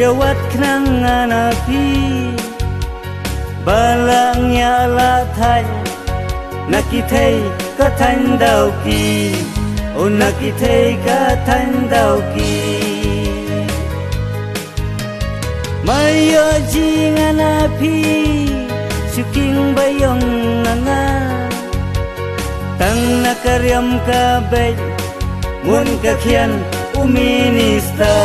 yawat kenangan api balangnya latai nakithei ka thanh đau kỳ ô nakithei ka thanh đau kỳ mayo jingan api suking bayong nanga tang nakaryam ka bay mun kakhian uminista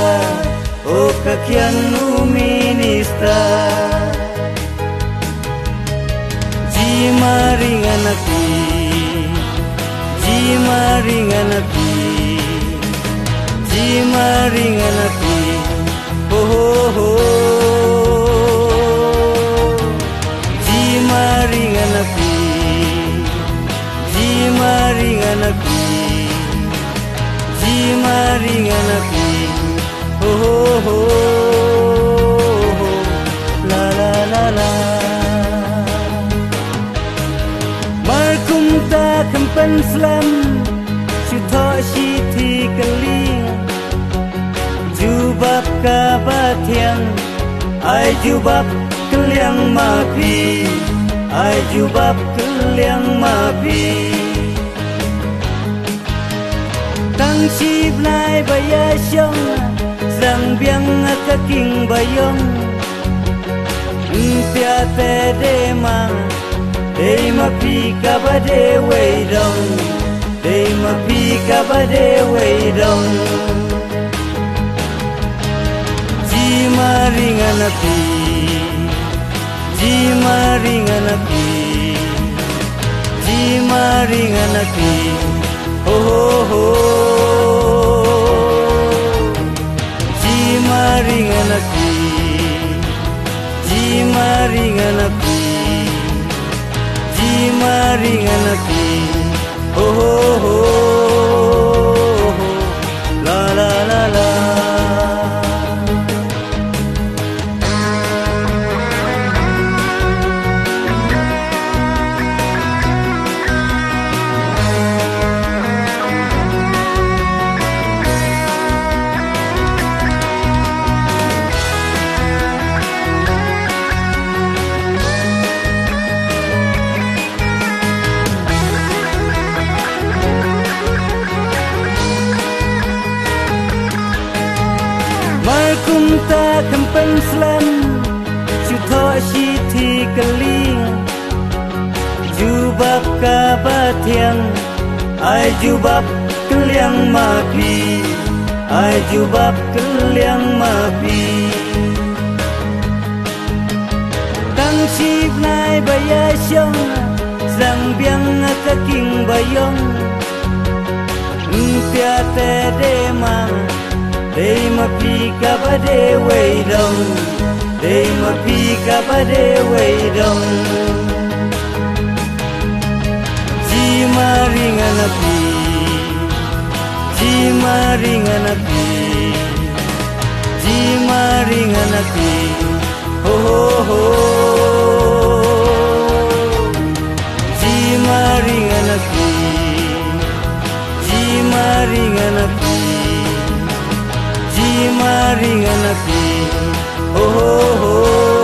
o kakhian uminista ji maringan api ji maringan api ji maringan api ho ho ho ji maringan api ji maringan api ji maringan api ho ho ho la la la la markum ta kampan slam chutho shi thi kali jubab ka bathiang ai jubab kaliang ma pi ai jubab kaliang ma pi tang chi blai baya shong sang biang ka king bayong pia te de ma pi ka ba de wei dong pi ka ba de wei dong ji maringan api ji maringan api ji maringan api ho ho ho ji maringan api ji maringan api ji maringan api ho ho ho la la la la markum ta kampan slam chutho shi thi kali jubab ka bathiang ai jubab kaliang ma pi ai jubab kaliang ma pi tang chi nai baya shong sang biang ka king bayong pia te de ma pi ka ba de wei dong pi ka ba de wei dong ji maringan api ji maringan api ji maringan api ho ho ho ji maringan api ji maringan api ji maringan api ho ho ho